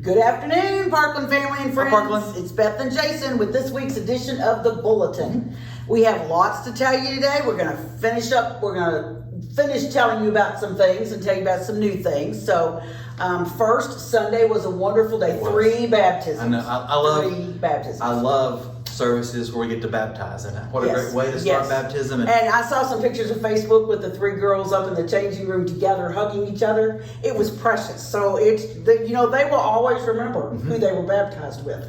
Good afternoon, Parkland family and friends. Hi, Parkland. It's Beth and Jason with this week's edition of the Bulletin. We have lots to tell you today. We're going to finish telling you about some things and tell you about some new things. So, first, Sunday was a wonderful day. 3 baptisms. I know. I love services where we get to baptize, and what a great way to start baptism. And I saw some pictures on Facebook with the 3 girls up in the changing room together, hugging each other. It was precious. So they will always remember who they were baptized with.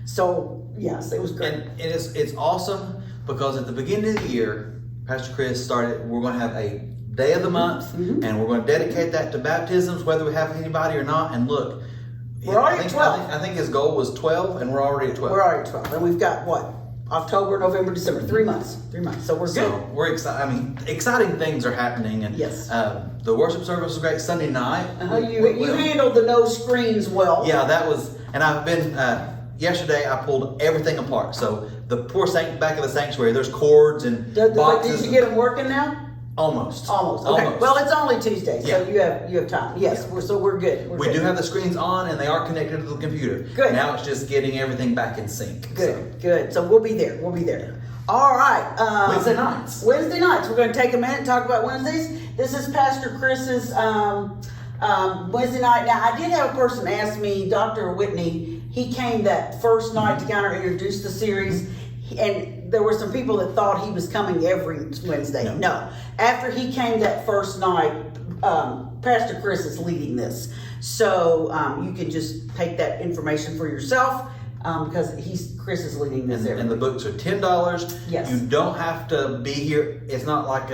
So yes, it was great. And it's awesome because at the beginning of the year, Pastor Chris started. We're going to have a day of the month, and we're going to dedicate that to baptisms, whether we have anybody or not. And look. We're already at 12. I think his goal was 12, and we're already at 12. We're already at 12. And we've got, October, November, December. 3 months. 3 months. So we're good. So we're excited. I mean, exciting things are happening. And yes. The worship service was great Sunday night. You handled the no screens well. Yeah, that was, and I've been, yesterday I pulled everything apart. So the poor back of the sanctuary, there's cords and boxes. Did you get them working now? Almost. Okay. Almost. Well, it's only Tuesday, so you have time. Yes. Yeah. So we're good. We do have the screens on, and they are connected to the computer. Good. Now it's just getting everything back in sync. Good. So we'll be there. All right. Wednesday nights. We're going to take a minute and talk about Wednesdays. This is Pastor Chris's Wednesday night. Now, I did have a person ask me, Dr. Whitney. He came that first night to kind of introduce the series, and there were some people that thought he was coming every Wednesday. No. After he came that first night, Pastor Chris is leading this. So you can just take that information for yourself because Chris is leading this. And the books are $10. Yes. You don't have to be here. It's not like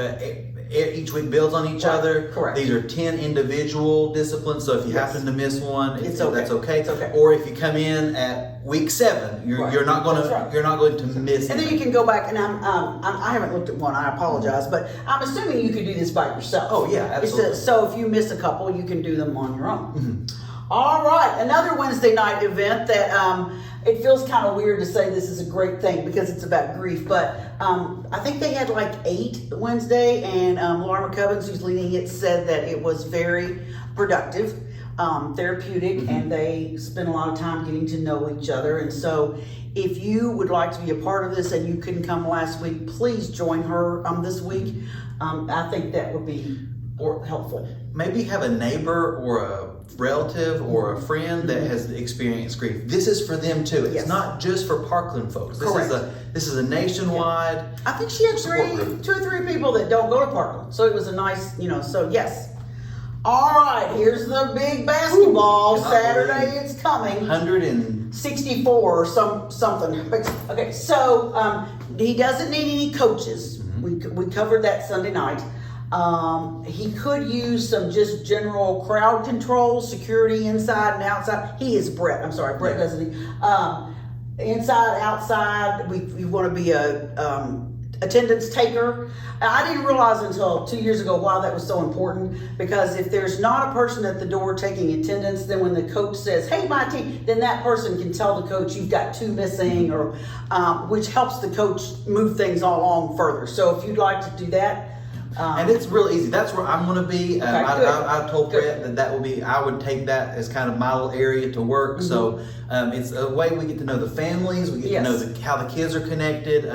each week builds on each other. Correct. These are 10 individual disciplines. So if you happen to miss one, it's okay. That's okay. It's okay. Or if you come in at week 7, you're not going to miss. And then you can go back, and I haven't looked at one. I apologize, but I'm assuming you could do this by yourself. Oh yeah, absolutely. So if you miss a couple, you can do them on your own. All right, another Wednesday night event that it feels kind of weird to say this is a great thing because it's about grief, but I think they had like 8 Wednesday, and Laura McCubbins, who's leading it, said that it was very productive, therapeutic, and they spent a lot of time getting to know each other. And so if you would like to be a part of this and you couldn't come last week, please join her this week. I think that would be helpful. Maybe have a neighbor or a relative or a friend that has experienced grief. This is for them too. It's not just for Parkland folks. This is a nationwide. Yeah. I think she had 2 or 3 people that don't go to Parkland, so it was a nice, So yes. All right, here's the big basketball. Saturday, it's coming. 164 or something. Okay, so he doesn't need any coaches. We covered that Sunday night. He could use some just general crowd control, security inside and outside. He is Brett. I'm sorry, Brett doesn't he? Inside, outside. We want to be a attendance taker. I didn't realize until 2 years ago why that was so important, because if there's not a person at the door taking attendance, then when the coach says, "Hey, my team," then that person can tell the coach you've got 2 missing, or which helps the coach move things along further. So if you'd like to do that. And it's real easy. That's where I'm going to be. I told Brett that will be. I would take that as kind of my little area to work. So it's a way we get to know the families. We get to know how the kids are connected.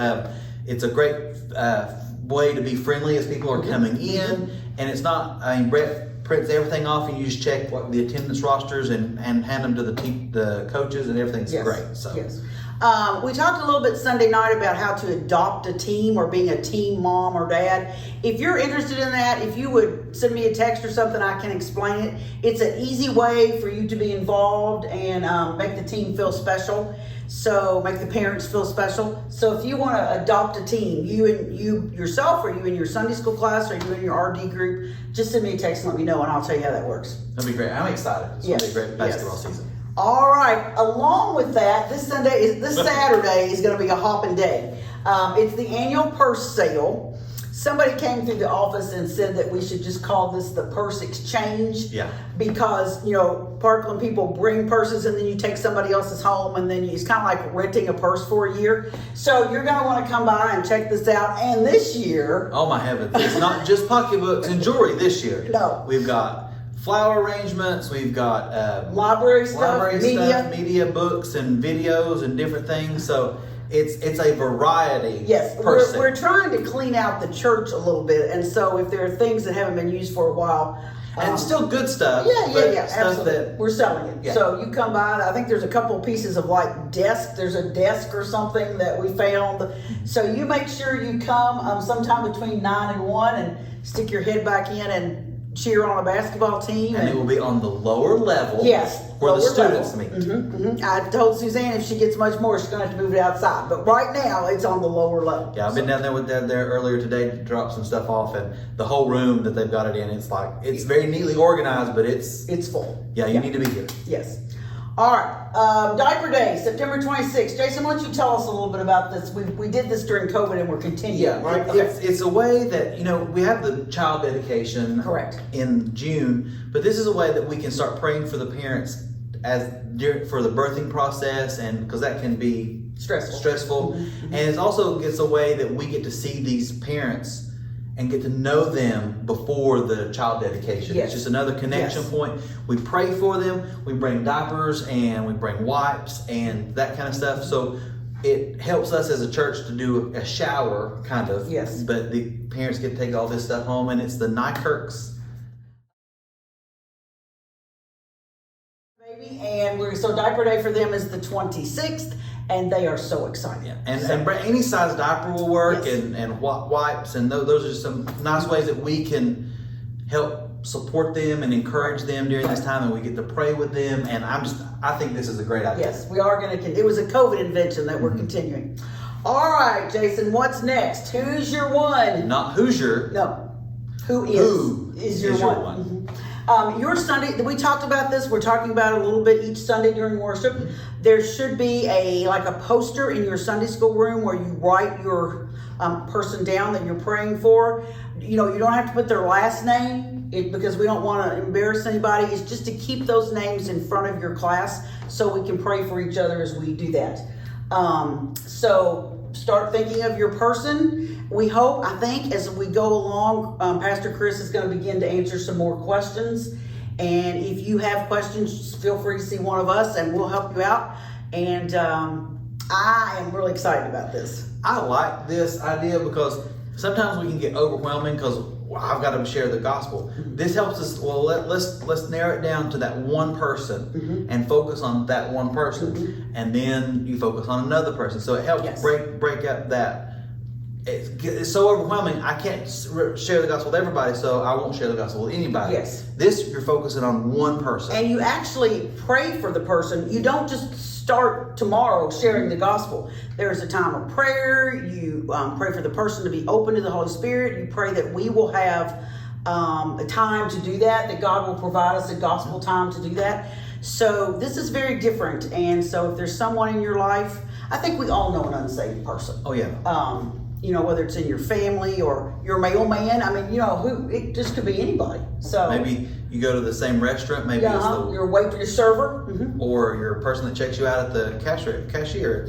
It's a great way to be friendly as people are coming in. And it's not. I mean, Brett prints everything off, and you just check what the attendance rosters and hand them to the coaches, and everything's great. So. Yes. We talked a little bit Sunday night about how to adopt a team or being a team mom or dad. If you're interested in that, if you would send me a text or something, I can explain it. It's an easy way for you to be involved and make the team feel special. So make the parents feel special. So if you want to adopt a team, you yourself, or you in your Sunday school class, or you in your RD group, just send me a text and let me know, and I'll tell you how that works. That'd be great. I'm excited. It's going to be a great basketball season. All right. Along with that, this Saturday is going to be a hopping day. It's the annual purse sale. Somebody came through the office and said that we should just call this the purse exchange. Yeah. Because, Parkland people bring purses and then you take somebody else's home, and then it's kind of like renting a purse for a year. So you're going to want to come by and check this out. And this year... Oh my heavens. It's not just pocketbooks and jewelry this year. No. We've got flower arrangements. We've got library stuff, media, books, and videos, and different things. So it's a variety. Yes, per se. we're trying to clean out the church a little bit, and so if there are things that haven't been used for a while. And still good stuff. Yeah, stuff absolutely. That, we're selling it. Yeah. So you come by, I think there's a couple pieces of like desk. There's a desk or something that we found. So you make sure you come sometime between 9 and 1 and stick your head back in and cheer on a basketball team. And it will be on the lower level. Yes. Where the students meet. I told Suzanne if she gets much more, she's going to have to move it outside. But right now, it's on the lower level. Yeah, I've been down there with them there earlier today to drop some stuff off, and the whole room that they've got it in, it's very neatly organized, but it's full. Yeah, you need to be here. Yes. All right. Diaper Day, September 26th. Jason, why don't you tell us a little bit about this? We did this during COVID, and we're continuing. Yeah, right. It's a way that we have the child dedication correct in June, but this is a way that we can start praying for the parents for the birthing process, and because that can be stressful. And it's a way that we get to see these parents and get to know them before the child dedication. Yes. It's just another connection point. We pray for them, we bring diapers and we bring wipes and that kind of stuff. So it helps us as a church to do a shower, kind of. Yes. But the parents get to take all this stuff home, and it's the Nykirks. And so Diaper Day for them is the 26th, and they are so excited. Yeah. And any size diaper will work. Yes. and wipes, and those are some nice ways that we can help support them and encourage them during this time, and we get to pray with them. And I think this is a great idea. Yes, we are going to. It was a COVID invention that we're continuing. All right, Jason, what's next? Who's your one? Not who's your. No. Who is your one? Your Sunday, we talked about this. We're talking about it a little bit each Sunday during worship. There should be a poster in your Sunday school room where you write your person down that you're praying for. You don't have to put their last name because we don't want to embarrass anybody. It's just to keep those names in front of your class so we can pray for each other as we do that. So start thinking of your person. We hope, I think, as we go along, Pastor Chris is going to begin to answer some more questions. And if you have questions, feel free to see one of us and we'll help you out. And I am really excited about this. I like this idea because sometimes we can get overwhelming because I've got to share the gospel. This helps us. Well, let's narrow it down to that one person and focus on that one person, and then you focus on another person. So it helps break up that. It's so overwhelming. I can't share the gospel with everybody, so I won't share the gospel with anybody. Yes. This, you're focusing on one person, and you actually pray for the person. You don't just start tomorrow sharing the gospel. There's a time of prayer. You pray for the person to be open to the Holy Spirit. You pray that we will have a time to do that God will provide us a gospel time to do that. So this is very different. And so if there's someone in your life, I think we all know an unsaved person. Oh yeah. Whether it's in your family or your mailman. I mean, it just could be anybody. So maybe you go to the same restaurant. Maybe it's your waiter, your server, or your person that checks you out at the cashier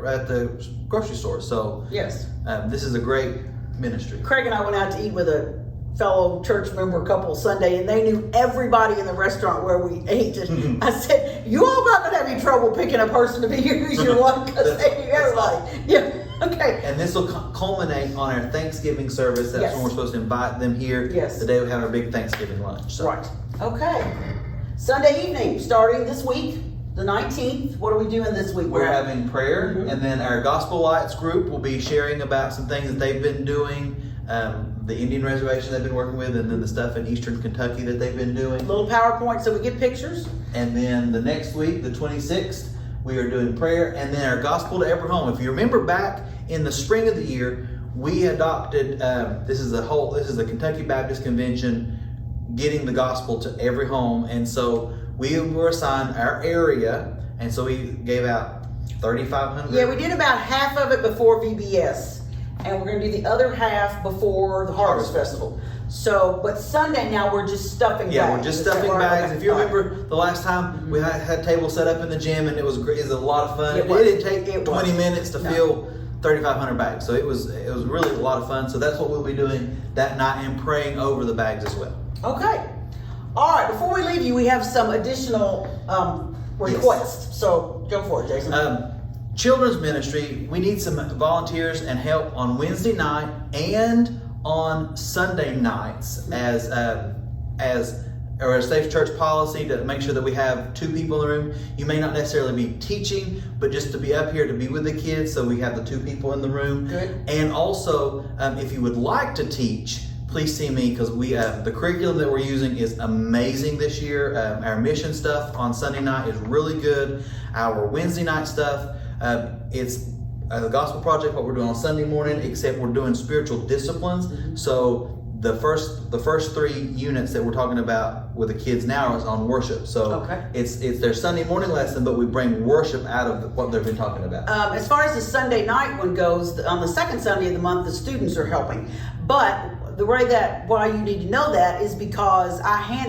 at the grocery store. So yes, this is a great ministry. Craig and I went out to eat with a fellow church member couple Sunday, and they knew everybody in the restaurant where we ate. And I said, "You all not gonna have any trouble picking a person to be who's your one because they knew everybody." Yeah. Okay. And this will culminate on our Thanksgiving service. That's when we're supposed to invite them here. Yes. The day we have our big Thanksgiving lunch. So. Right. Okay. Sunday evening, starting this week, the 19th. What are we doing this week? We're having prayer, and then our Gospel Lights group will be sharing about some things that they've been doing. The Indian reservation they've been working with, and then the stuff in Eastern Kentucky that they've been doing. Little PowerPoint so we get pictures. And then the next week, the 26th, we are doing prayer, and then our gospel to every home. If you remember back in the spring of the year, we adopted, this is the Kentucky Baptist Convention getting the gospel to every home. And so we were assigned our area, and so we gave out 3,500. Yeah, we did about half of it before VBS, and we're going to do the other half before the Harvest Festival. So, but Sunday now we're just stuffing bags. Yeah, we're just stuffing bags. If you remember the last time we had tables set up in the gym, and it was a lot of fun. It didn't take 20 minutes to fill 3,500 bags. So it was really a lot of fun. So that's what we'll be doing that night, and praying over the bags as well. Okay. All right. now, before we leave you, we have some additional requests. So go for it, Jason. Children's ministry, we need some volunteers and help on Wednesday night and on Sunday nights as a safe church policy to make sure that we have 2 people in the room. You may not necessarily be teaching, but just to be up here to be with the kids, so we have the 2 people in the room. Good. And also, if you would like to teach, please see me, because we the curriculum that we're using is amazing this year. Our mission stuff on Sunday night is really good. Our Wednesday night stuff, it's the Gospel Project, what we're doing on Sunday morning, except we're doing spiritual disciplines. Mm-hmm. So the first 3 units that we're talking about with the kids now is on worship. So it's their Sunday morning lesson, but we bring worship out of what they've been talking about. As far as the Sunday night one goes, on the second Sunday of the month, the students are helping. But the way why you need to know that is because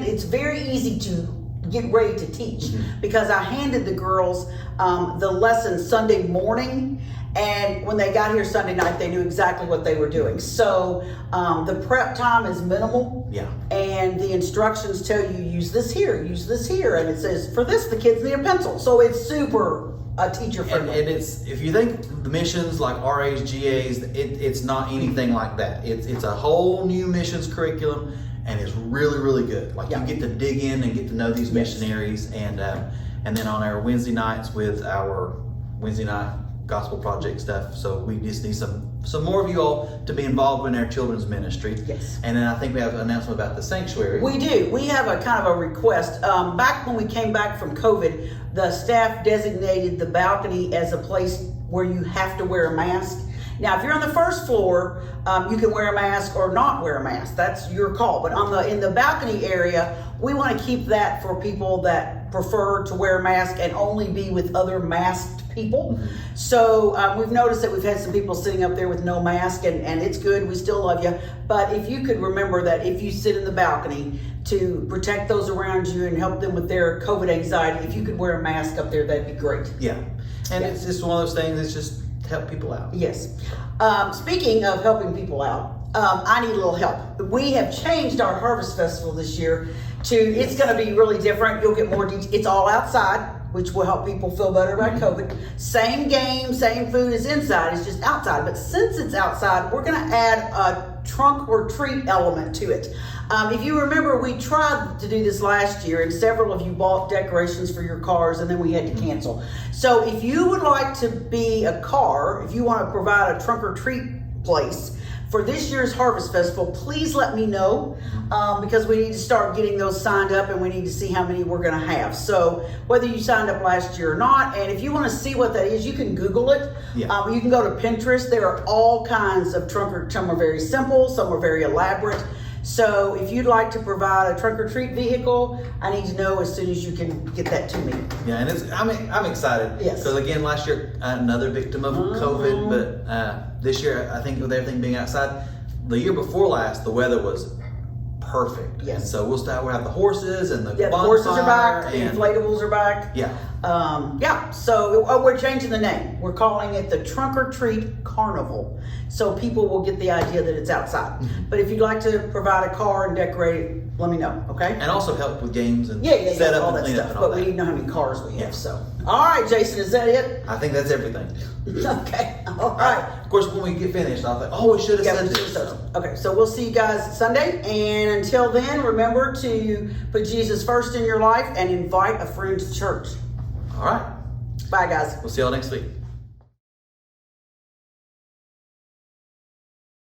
it's very easy to get ready to teach, because I handed the girls the lesson Sunday morning, and when they got here Sunday night, they knew exactly what they were doing. So the prep time is minimal, and the instructions tell you use this here, and it says for this the kids need a pencil. So it's super teacher friendly. And it's, if you think the missions like RAs, GAs, it's not anything like that. It's a whole new missions curriculum. And it's really, really good. Like you get to dig in and get to know these missionaries, and then on our Wednesday nights with our Wednesday night Gospel Project stuff. So we just need some more of you all to be involved in our children's ministry. Yes. And then I think we have an announcement about the sanctuary. We do. We have a kind of a request. Back when we came back from COVID, the staff designated the balcony as a place where you have to wear a mask. Now, if you're on the first floor, you can wear a mask or not wear a mask. That's your call. But in the balcony area, we want to keep that for people that prefer to wear a mask and only be with other masked people. So we've noticed that we've had some people sitting up there with no mask, and it's good. We still love you. But if you could remember that if you sit in the balcony to protect those around you and help them with their COVID anxiety, if you could wear a mask up there, that'd be great. Yeah. And it's just one of those things, it's just help people out. Yes. Speaking of helping people out, I need a little help. We have changed our Harvest Festival this year it's going to be really different. You'll get more details. It's all outside, which will help people feel better about COVID. Same game, same food as inside. It's just outside. But since it's outside, we're going to add a trunk or treat element to it. If you remember, we tried to do this last year, and several of you bought decorations for your cars, and then we had to cancel. So if you would like to be a car, if you want to provide a trunk or treat place for this year's Harvest Festival, please let me know, because we need to start getting those signed up, and we need to see how many we're going to have. So whether you signed up last year or not, and if you want to see what that is, you can Google it. You can go to Pinterest. There are all kinds of some are very simple, some are very elaborate. So if you'd like to provide a trunk or treat vehicle, I need to know as soon as you can get that to me. Yeah, and I'm excited. Yes. Because again, last year, another victim of COVID, but this year, I think with everything being outside, the year before last, the weather was perfect. Yes. And so we'll have the horses and the the horses are back, the and inflatables are back. So we're changing the name. We're calling it the Trunk or Treat Carnival, so people will get the idea that it's outside. But if you'd like to provide a car and decorate it, let me know, okay? And also help with games and set up all and that clean up stuff. and all But we that. need to know how many cars we have. So, all right, Jason, is that it? I think that's everything. Okay, all right. Of course, when we get finished, I'll think, we should have said this. Okay, so we'll see you guys Sunday. And until then, remember to put Jesus first in your life and invite a friend to church. All right. Bye, guys. We'll see y'all next week.